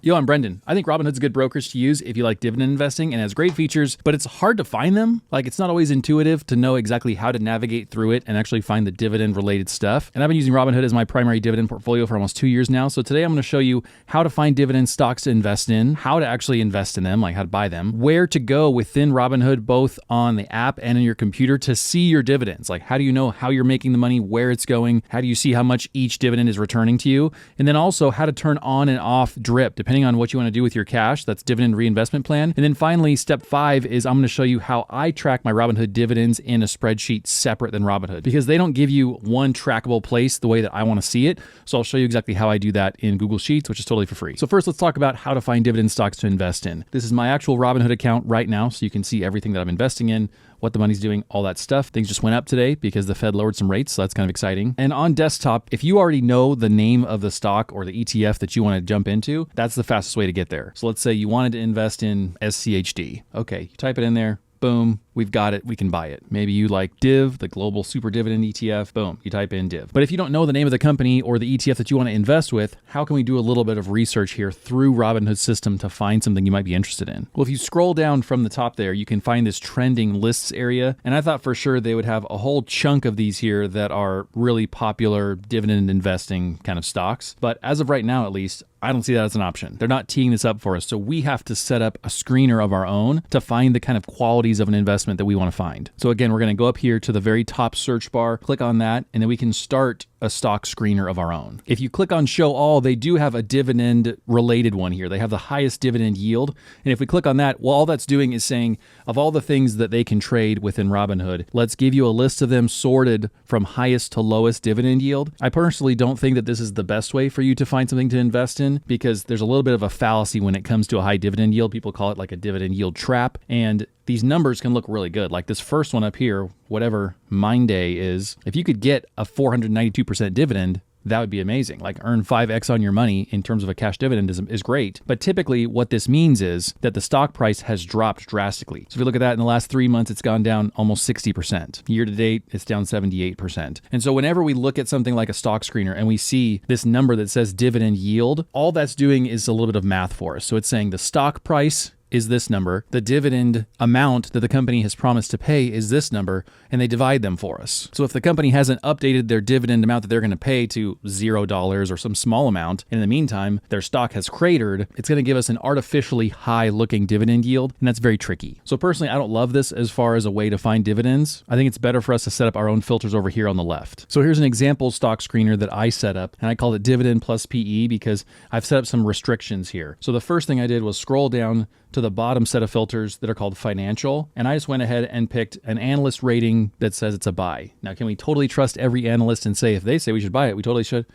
Yo, I'm Brendan. I think Robinhood's a good brokerage to use if you like dividend investing and has great features, but it's hard to find them. Like, it's not always intuitive to know exactly how to navigate through it and actually find the dividend related stuff. And I've been using Robinhood as my primary dividend portfolio for almost 2 years now. So today I'm going to show you how to find dividend stocks to invest in, how to actually invest in them, like how to buy them, where to go within Robinhood, both on the app and in your computer to see your dividends. Like, how do you know how you're making the money, where it's going? How do you see how much each dividend is returning to you? And then also how to turn on and off D.R.I.P, depending on what you want to do with your cash. That's dividend reinvestment plan. And then finally, step 5 is I'm going to show you how I track my Robinhood dividends in a spreadsheet separate than Robinhood, because they don't give you one trackable place the way that I want to see it. So I'll show you exactly how I do that in Google Sheets, which is totally for free. So first, let's talk about how to find dividend stocks to invest in. This is my actual Robinhood account right now, so you can see everything that I'm investing in, what the money's doing, all that stuff. Things just went up today because the Fed lowered some rates, so that's kind of exciting. And on desktop, if you already know the name of the stock or the ETF that you want to jump into, that's the fastest way to get there. So let's say you wanted to invest in SCHD. Okay, you type it in there. Boom, we've got it, we can buy it. Maybe you like DIV, the Global Super Dividend ETF. Boom, you type in DIV. But if you don't know the name of the company or the ETF that you want to invest with, how can we do a little bit of research here through Robinhood's system to find something you might be interested in? Well, if you scroll down from the top there, you can find this trending lists area. And I thought for sure they would have a whole chunk of these here that are really popular dividend investing kind of stocks. But as of right now, at least, I don't see that as an option. They're not teeing this up for us. So we have to set up a screener of our own to find the kind of qualities of an investment that we want to find. So again, we're going to go up here to the very top search bar, click on that, and then we can start a stock screener of our own. If you click on show all, they do have a dividend related one here. They have the highest dividend yield. And if we click on that, well, all that's doing is saying of all the things that they can trade within Robinhood, let's give you a list of them sorted from highest to lowest dividend yield. I personally don't think that this is the best way for you to find something to invest in, because there's a little bit of a fallacy when it comes to a high dividend yield. People call it like a dividend yield trap. And these numbers can look really good. Like this first one up here, whatever Mine Day is, if you could get a 492% dividend, that would be amazing. Like earn 5x on your money in terms of a cash dividend is great. But typically what this means is that the stock price has dropped drastically. So if you look at that in the last 3 months, it's gone down almost 60%. Year to date, it's down 78%. And so whenever we look at something like a stock screener and we see this number that says dividend yield, all that's doing is a little bit of math for us. So it's saying the stock price is this number, the dividend amount that the company has promised to pay is this number, and they divide them for us. So if the company hasn't updated their dividend amount that they're going to pay to $0 or some small amount, and in the meantime, their stock has cratered, it's going to give us an artificially high looking dividend yield, and that's very tricky. So personally, I don't love this as far as a way to find dividends. I think it's better for us to set up our own filters over here on the left. So here's an example stock screener that I set up, and I called it dividend plus PE because I've set up some restrictions here. So the first thing I did was scroll down to the bottom set of filters that are called financial. And I just went ahead and picked an analyst rating that says it's a buy. Now, can we totally trust every analyst and say if they say we should buy it, we totally should?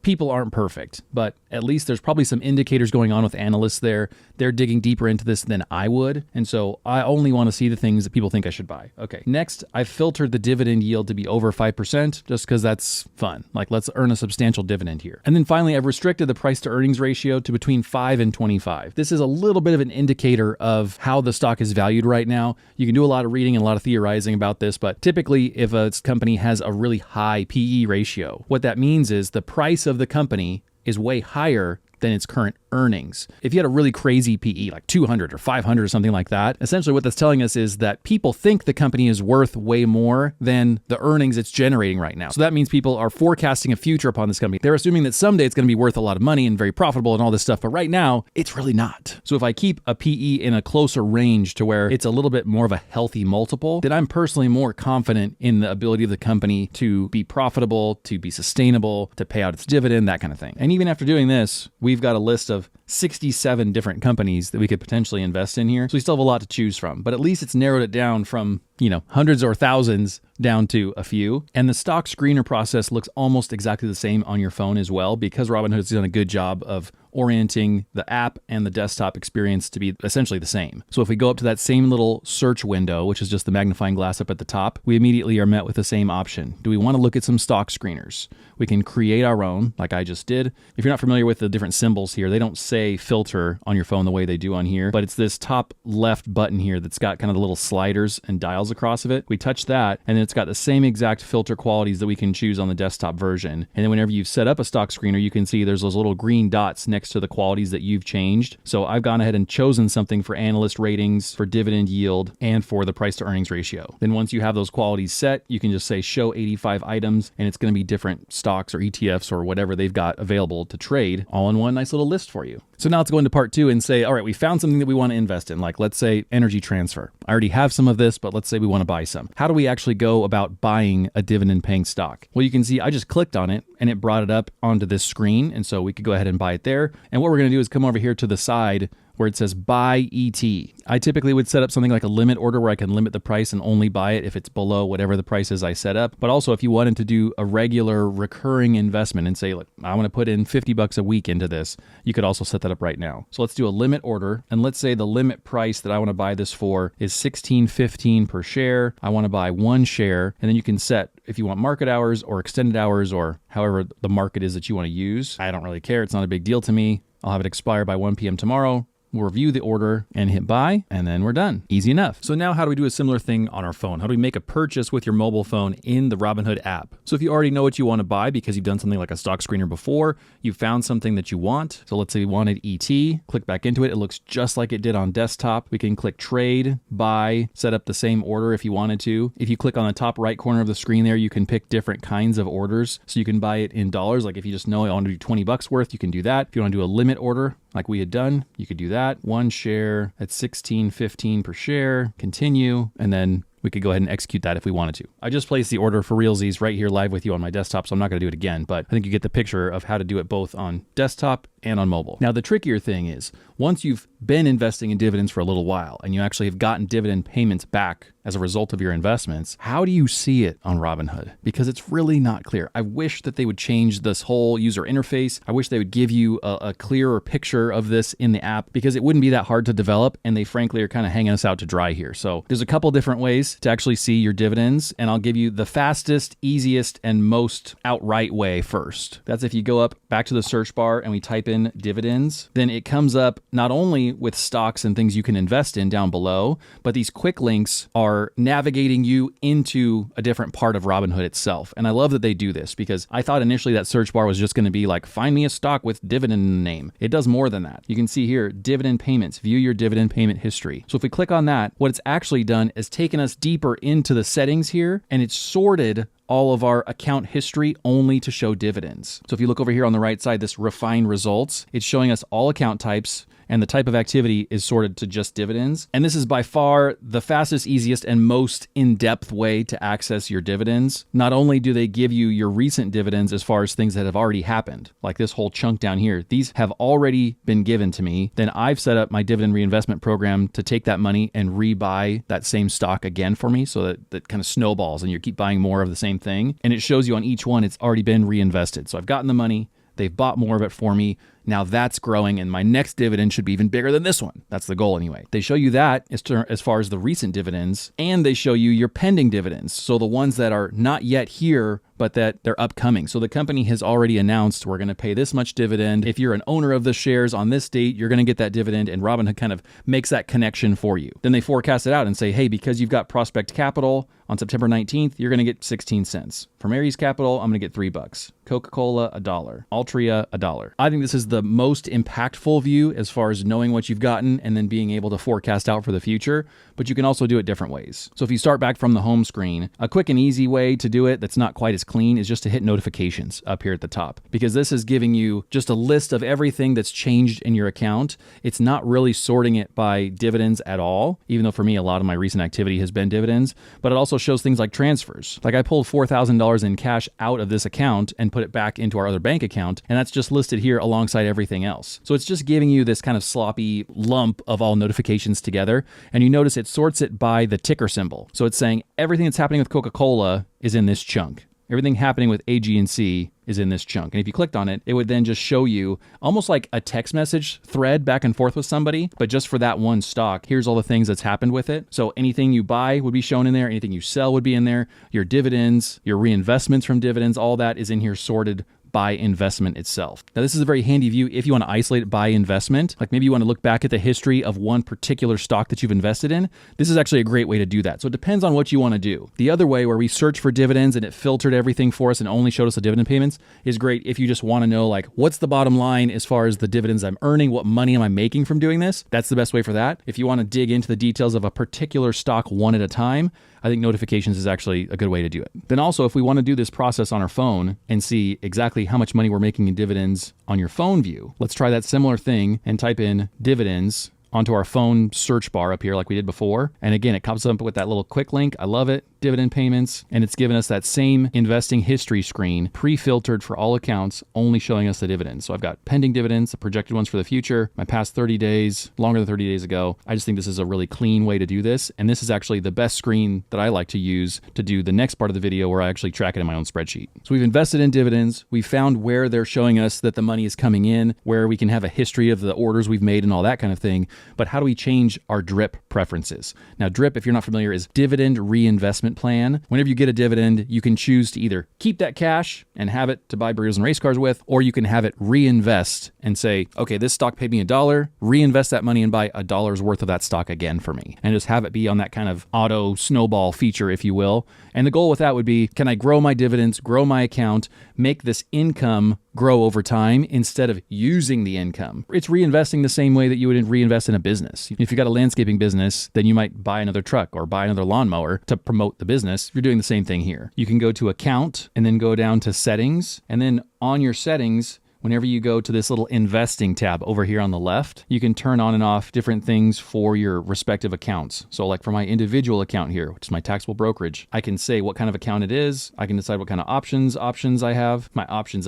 People aren't perfect, but at least there's probably some indicators going on with analysts there. They're digging deeper into this than I would. And so I only want to see the things that people think I should buy. Okay. Next, I filtered the dividend yield to be over 5% just because that's fun. Like, let's earn a substantial dividend here. And then finally, I've restricted the price to earnings ratio to between 5 and 25. This is a little bit of an indicator of how the stock is valued right now. You can do a lot of reading and a lot of theorizing about this, but typically if a company has a really high PE ratio, what that means is the price of the company is way higher than its current earnings. If you had a really crazy PE, like 200 or 500 or something like that, essentially what that's telling us is that people think the company is worth way more than the earnings it's generating right now. So that means people are forecasting a future upon this company. They're assuming that someday it's going to be worth a lot of money and very profitable and all this stuff, but right now it's really not. So if I keep a PE in a closer range to where it's a little bit more of a healthy multiple, then I'm personally more confident in the ability of the company to be profitable, to be sustainable, to pay out its dividend, that kind of thing. And even after doing this, we've got a list of 67 different companies that we could potentially invest in here. So we still have a lot to choose from, but at least it's narrowed it down from, hundreds or thousands down to a few. And the stock screener process looks almost exactly the same on your phone as well, because Robinhood has done a good job of orienting the app and the desktop experience to be essentially the same. So if we go up to that same little search window, which is just the magnifying glass up at the top, we immediately are met with the same option. Do we want to look at some stock screeners? We can create our own, like I just did. If you're not familiar with the different symbols here, they don't say say filter on your phone the way they do on here, but it's this top left button here that's got kind of the little sliders and dials across of it. We touch that, and then it's got the same exact filter qualities that we can choose on the desktop version. And then whenever you've set up a stock screener, you can see there's those little green dots next to the qualities that you've changed. So I've gone ahead and chosen something for analyst ratings, for dividend yield, and for the price to earnings ratio. Then once you have those qualities set, you can just say show 85 items, and it's going to be different stocks or ETFs or whatever they've got available to trade all in one nice little list for you. So now let's go into part 2 and say, all right, we found something that we want to invest in, like let's say energy transfer. I already have some of this, but let's say we want to buy some. How do we actually go about buying a dividend paying stock? Well, you can see I just clicked on it and it brought it up onto this screen. And so we could go ahead and buy it there. And what we're going to do is come over here to the side where it says buy ET. I typically would set up something like a limit order where I can limit the price and only buy it if it's below whatever the price is I set up. But also if you wanted to do a regular recurring investment and say, look, I want to put in $50 a week into this, you could also set that up right now. So let's do a limit order. And let's say the limit price that I want to buy this for is $16.15 per share. I want to buy 1 share. And then you can set if you want market hours or extended hours or however the market is that you want to use. I don't really care. It's not a big deal to me. I'll have it expire by 1 p.m. tomorrow. We'll review the order and hit buy, and then we're done. Easy enough. So now how do we do a similar thing on our phone? How do we make a purchase with your mobile phone in the Robinhood app? So if you already know what you want to buy because you've done something like a stock screener before, you found something that you want. So let's say we wanted ET, click back into it. It looks just like it did on desktop. We can click trade, buy, set up the same order if you wanted to. If you click on the top right corner of the screen there, you can pick different kinds of orders. So you can buy it in dollars. Like if you just know I want to do $20 worth, you can do that. If you want to do a limit order, like we had done, you could do that. 1 share at $16.15 per share, continue, and then we could go ahead and execute that if we wanted to. I just placed the order for realsies right here live with you on my desktop, so I'm not going to do it again, but I think you get the picture of how to do it both on desktop and on mobile. Now, the trickier thing is once you've been investing in dividends for a little while and you actually have gotten dividend payments back as a result of your investments, how do you see it on Robinhood? Because it's really not clear. I wish that they would change this whole user interface. I wish they would give you a clearer picture of this in the app because it wouldn't be that hard to develop, and they frankly are kind of hanging us out to dry here. So there's a couple different ways to actually see your dividends, and I'll give you the fastest, easiest, and most outright way first. That's if you go up back to the search bar and we type in dividends, then it comes up not only with stocks and things you can invest in down below, but these quick links are navigating you into a different part of Robinhood itself. And I love that they do this because I thought initially that search bar was just going to be like, find me a stock with dividend in the name. It does more than that. You can see here, dividend payments, view your dividend payment history. So if we click on that, what it's actually done is taken us deeper into the settings here, and it's sorted all of our account history only to show dividends. So if you look over here on the right side, this refine results, it's showing us all account types, and the type of activity is sorted to just dividends. And this is by far the fastest, easiest, and most in-depth way to access your dividends. Not only do they give you your recent dividends as far as things that have already happened, like this whole chunk down here, these have already been given to me. Then I've set up my dividend reinvestment program to take that money and rebuy that same stock again for me, so that kind of snowballs and you keep buying more of the same thing. And it shows you on each one, it's already been reinvested. So I've gotten the money, they've bought more of it for me. Now that's growing, and my next dividend should be even bigger than this one. That's the goal anyway. They show you that as far as the recent dividends, and they show you your pending dividends. So the ones that are not yet here, but that they're upcoming. So the company has already announced we're going to pay this much dividend. If you're an owner of the shares on this date, you're going to get that dividend, and Robinhood kind of makes that connection for you. Then they forecast it out and say, hey, because you've got Prospect Capital on September 19th, you're going to get 16 cents. From Aries Capital, I'm going to get $3. Coca-Cola, $1. Altria, $1. I think this is the most impactful view as far as knowing what you've gotten and then being able to forecast out for the future, but you can also do it different ways. So if you start back from the home screen, a quick and easy way to do it that's not quite as clean is just to hit notifications up here at the top, because this is giving you just a list of everything that's changed in your account. It's not really sorting it by dividends at all, even though for me, a lot of my recent activity has been dividends, but it also shows things like transfers. Like I pulled $4,000 in cash out of this account and put it back into our other bank account, and that's just listed here alongside everything else. So it's just giving you this kind of sloppy lump of all notifications together, and you notice it sorts it by the ticker symbol. So it's saying everything that's happening with Coca-Cola is in this chunk. Everything happening with AG&C is in this chunk. And if you clicked on it, it would then just show you almost like a text message thread back and forth with somebody, but just for that one stock, here's all the things that's happened with it. So anything you buy would be shown in there. Anything you sell would be in there. Your dividends, your reinvestments from dividends, all that is in here sorted by investment itself. Now, this is a very handy view if you want to isolate it by investment. Like maybe you want to look back at the history of one particular stock that you've invested in. This is actually a great way to do that. So it depends on what you want to do. The other way, where we search for dividends and it filtered everything for us and only showed us the dividend payments, is great if you just want to know, like, what's the bottom line as far as the dividends I'm earning, what money am I making from doing this? That's the best way for that. If you want to dig into the details of a particular stock one at a time, I think notifications is actually a good way to do it. Then also, if we want to do this process on our phone and see exactly how much money we're making in dividends on your phone view, let's try that similar thing and type in dividends onto our phone search bar up here like we did before. And again, it comes up with that little quick link. I love it. Dividend payments. And it's given us that same investing history screen, pre-filtered for all accounts, only showing us the dividends. So I've got pending dividends, the projected ones for the future, my past 30 days, longer than 30 days ago. I just think this is a really clean way to do this. And this is actually the best screen that I like to use to do the next part of the video where I actually track it in my own spreadsheet. So we've invested in dividends. We found where they're showing us that the money is coming in, where we can have a history of the orders we've made and all that kind of thing. But how do we change our DRIP preferences? Now, DRIP, if you're not familiar, is dividend reinvestment plan. Whenever you get a dividend, you can choose to either keep that cash and have it to buy burritos and race cars with, or you can have it reinvest and say, okay, this stock paid me $1, reinvest that money and buy $1 worth of that stock again for me, and just have it be on that kind of auto snowball feature, if you will. And the goal with that would be, can I grow my dividends, grow my account, make this income grow over time instead of using the income? It's reinvesting the same way that you would reinvest in a business. If you've got a landscaping business, then you might buy another truck or buy another lawnmower to promote the business. You're doing the same thing here. You can go to account and then go down to settings, and then on your settings, whenever you go to this little investing tab over here on the left, you can turn on and off different things for your respective accounts. So like for my individual account here, which is my taxable brokerage, I can say what kind of account it is. I can decide what kind of options I have, my options,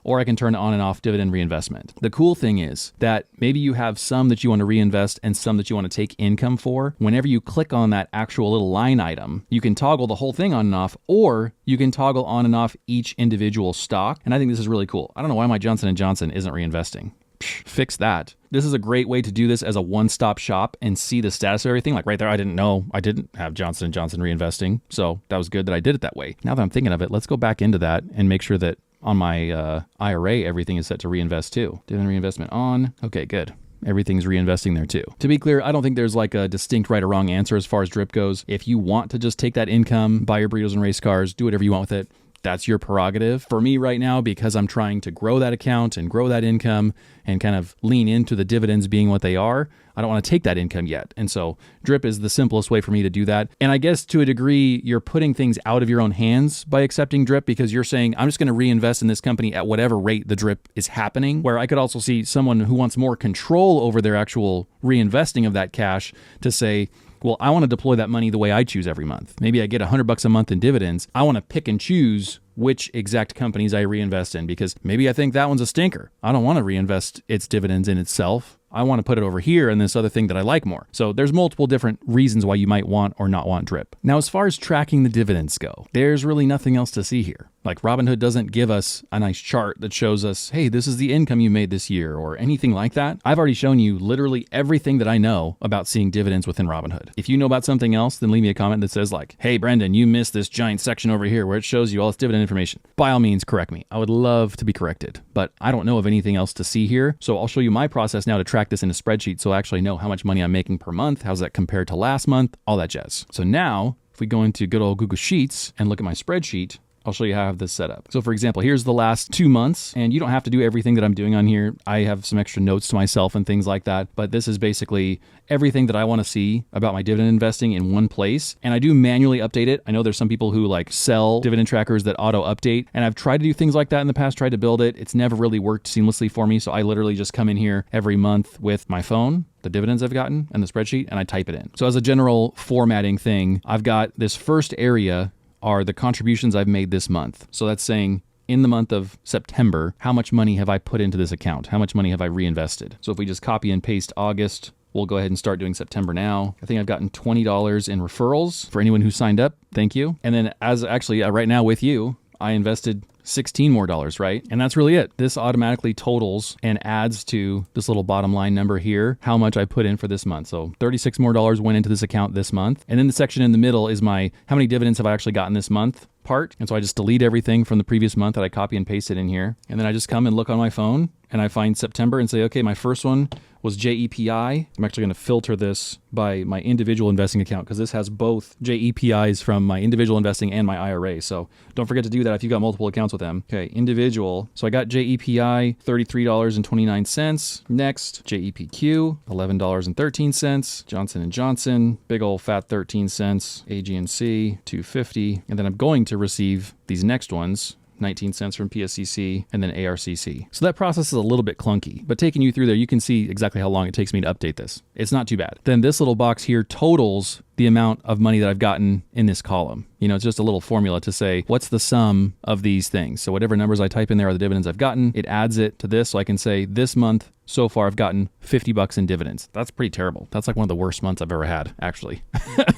or I can turn on and off dividend reinvestment. The cool thing is that maybe you have some that you want to reinvest and some that you want to take income for. Whenever you click on that actual little line item, you can toggle the whole thing on and off, or you can toggle on and off each individual stock. And I think this is really cool. I don't know why my Johnson & Johnson isn't reinvesting. Fix that. This is a great way to do this as a one-stop shop and see the status of everything. Like right there, I didn't know I didn't have Johnson & Johnson reinvesting. So that was good that I did it that way. Now that I'm thinking of it, let's go back into that and make sure that on my IRA, everything is set to reinvest too. Dividend reinvestment on. Okay, good. Everything's reinvesting there too. To be clear, I don't think there's like a distinct right or wrong answer as far as DRIP goes. If you want to just take that income, buy your burritos and race cars, do whatever you want with it, that's your prerogative. For me right now, because I'm trying to grow that account and grow that income and kind of lean into the dividends being what they are, I don't want to take that income yet. And so DRIP is the simplest way for me to do that. And I guess to a degree, you're putting things out of your own hands by accepting DRIP, because you're saying, I'm just going to reinvest in this company at whatever rate the DRIP is happening. Where I could also see someone who wants more control over their actual reinvesting of that cash to say, well, I want to deploy that money the way I choose every month. Maybe I get $100 a month in dividends. I want to pick and choose which exact companies I reinvest in, because maybe I think that one's a stinker. I don't want to reinvest its dividends in itself. I want to put it over here in this other thing that I like more. So there's multiple different reasons why you might want or not want DRIP. Now, as far as tracking the dividends go, there's really nothing else to see here. Like Robinhood doesn't give us a nice chart that shows us, hey, this is the income you made this year or anything like that. I've already shown you literally everything that I know about seeing dividends within Robinhood. If you know about something else, then leave me a comment that says like, hey, Brendan, you missed this giant section over here where it shows you all this dividend information. By all means, correct me. I would love to be corrected, but I don't know of anything else to see here. So I'll show you my process now to track this in a spreadsheet so I actually know how much money I'm making per month. How's that compared to last month? All that jazz. So now if we go into good old Google Sheets and look at my spreadsheet, I'll show you how I have this set up. So for example, here's the last 2 months, and you don't have to do everything that I'm doing on here. I have some extra notes to myself and things like that, but this is basically everything that I want to see about my dividend investing in one place. And I do manually update it. I know there's some people who like sell dividend trackers that auto update, and I've tried to do things like that in the past, tried to build it. It's never really worked seamlessly for me. So I literally just come in here every month with my phone, the dividends I've gotten, and the spreadsheet, and I type it in. So as a general formatting thing, I've got this first area are the contributions I've made this month. So that's saying in the month of September, how much money have I put into this account? How much money have I reinvested? So if we just copy and paste August, we'll go ahead and start doing September now. I think I've gotten $20 in referrals for anyone who signed up. Thank you. And then as actually right now with you, I invested $16 more, right? And that's really it. This automatically totals and adds to this little bottom line number here, how much I put in for this month. So $36 more went into this account this month. And then the section in the middle is my, how many dividends have I actually gotten this month part. And so I just delete everything from the previous month that I copy and paste it in here. And then I just come and look on my phone and I find September and say, okay, my first one was JEPI. I'm actually going to filter this by my individual investing account because this has both JEPIs from my individual investing and my IRA. So don't forget to do that if you've got multiple accounts with them. Okay, individual. So I got JEPI, $33.29. Next, JEPQ, $11.13. Johnson & Johnson, big old fat 13 cents. AG&C, $2.50. And then I'm going to receive these next ones, 19 cents from PSCC, and then ARCC. So that process is a little bit clunky, but taking you through there, you can see exactly how long it takes me to update this. It's not too bad. Then this little box here totals the amount of money that I've gotten in this column. You know, it's just a little formula to say, what's the sum of these things? So whatever numbers I type in there are the dividends I've gotten. It adds it to this. So I can say this month, so far, I've gotten $50 in dividends. That's pretty terrible. That's like one of the worst months I've ever had, actually.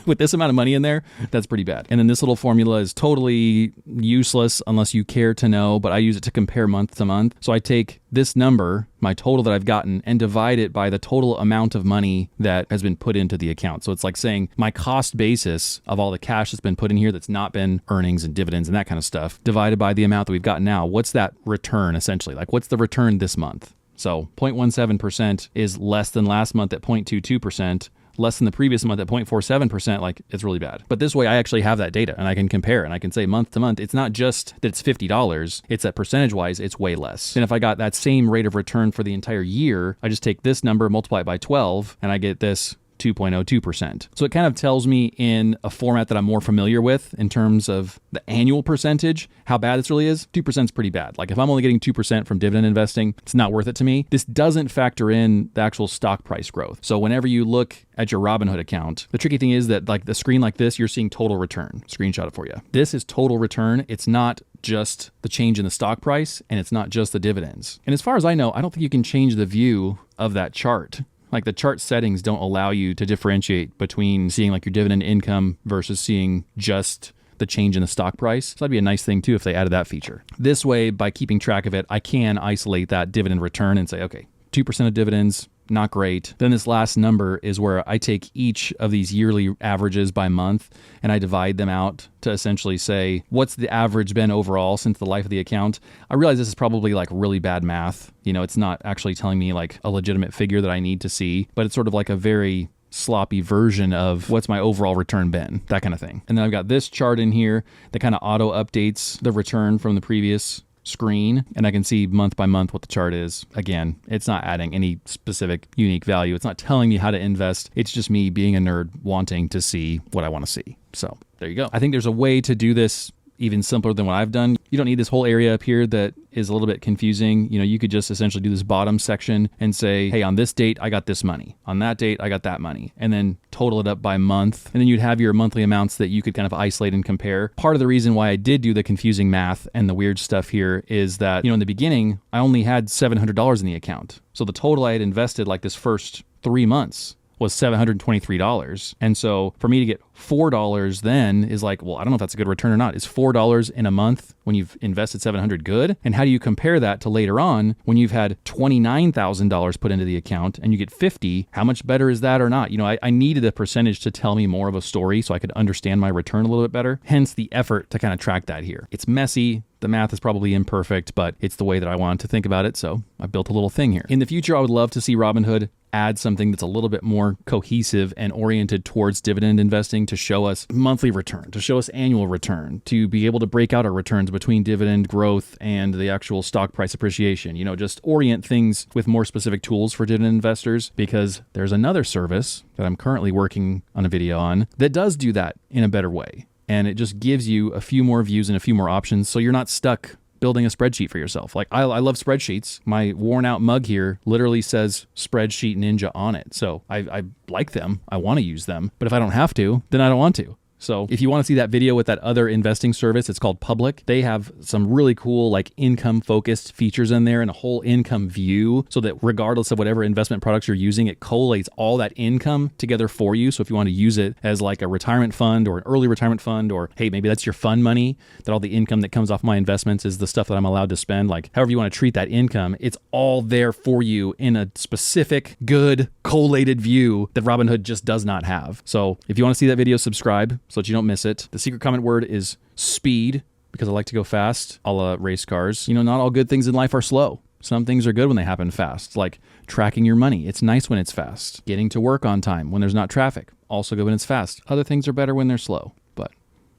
With this amount of money in there, that's pretty bad. And then this little formula is totally useless unless you care to know, but I use it to compare month to month. So I take this number, my total that I've gotten, and divide it by the total amount of money that has been put into the account. So it's like saying my cost basis of all the cash that's been put in here that's not been earnings and dividends and that kind of stuff, divided by the amount that we've got now. What's that return essentially? Like what's the return this month? So 0.17% is less than last month at 0.22%, less than the previous month at 0.47%, like it's really bad. But this way I actually have that data and I can compare and I can say month to month, it's not just that it's $50, it's that percentage-wise, it's way less. And if I got that same rate of return for the entire year, I just take this number, multiply it by 12, and I get this 2.02%. So it kind of tells me in a format that I'm more familiar with in terms of the annual percentage, how bad this really is. 2% is pretty bad. Like if I'm only getting 2% from dividend investing, it's not worth it to me. This doesn't factor in the actual stock price growth. So whenever you look at your Robinhood account, the tricky thing is that like the screen like this, you're seeing total return. Screenshot it for you. This is total return. It's not just the change in the stock price and it's not just the dividends. And as far as I know, I don't think you can change the view of that chart. Like the chart settings don't allow you to differentiate between seeing like your dividend income versus seeing just the change in the stock price. So that'd be a nice thing too if they added that feature. This way, by keeping track of it, I can isolate that dividend return and say, okay, 2% of dividends, not great. Then this last number is where I take each of these yearly averages by month and I divide them out to essentially say, what's the average been overall since the life of the account? I realize this is probably like really bad math. You know, it's not actually telling me like a legitimate figure that I need to see, but it's sort of like a very sloppy version of what's my overall return been, that kind of thing. And then I've got this chart in here that kind of auto updates the return from the previous screen, and I can see month by month what the chart is. Again, it's not adding any specific unique value. It's not telling me how to invest. It's just me being a nerd wanting to see what I want to see. So there you go. I think there's a way to do this even simpler than what I've done. You don't need this whole area up here that is a little bit confusing. You know, you could just essentially do this bottom section and say, hey, on this date, I got this money. On that date, I got that money. And then total it up by month. And then you'd have your monthly amounts that you could kind of isolate and compare. Part of the reason why I did do the confusing math and the weird stuff here is that, you know, in the beginning, I only had $700 in the account. So the total I had invested like this first 3 months was $723. And so for me to get $4 then is like, well, I don't know if that's a good return or not. Is $4 in a month when you've invested $700 good? And how do you compare that to later on when you've had $29,000 put into the account and you get 50? How much better is that or not? You know, I needed a percentage to tell me more of a story so I could understand my return a little bit better. Hence the effort to kind of track that here. It's messy. The math is probably imperfect, but it's the way that I wanted to think about it. So I built a little thing here. In the future, I would love to see Robinhood add something that's a little bit more cohesive and oriented towards dividend investing to show us monthly return, to show us annual return, to be able to break out our returns between dividend growth and the actual stock price appreciation. You know, just orient things with more specific tools for dividend investors, because there's another service that I'm currently working on a video on that does do that in a better way. And it just gives you a few more views and a few more options so you're not stuck building a spreadsheet for yourself. Like I love spreadsheets. My worn out mug here literally says Spreadsheet Ninja on it. So I like them. I want to use them. But if I don't have to, then I don't want to. So if you want to see that video with that other investing service, it's called Public. They have some really cool like income focused features in there and a whole income view so that regardless of whatever investment products you're using, it collates all that income together for you. So if you want to use it as like a retirement fund or an early retirement fund, or hey, maybe that's your fund money, that all the income that comes off my investments is the stuff that I'm allowed to spend, like however you want to treat that income, it's all there for you in a specific, good, collated view that Robinhood just does not have. So if you want to see that video, subscribe so that you don't miss it. The secret comment word is speed, because I like to go fast, a la race cars. You know, not all good things in life are slow. Some things are good when they happen fast, like tracking your money. It's nice when it's fast. Getting to work on time when there's not traffic. Also good when it's fast. Other things are better when they're slow. But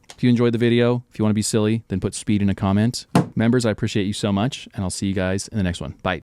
if you enjoyed the video, if you want to be silly, then put speed in a comment. Members, I appreciate you so much, and I'll see you guys in the next one. Bye.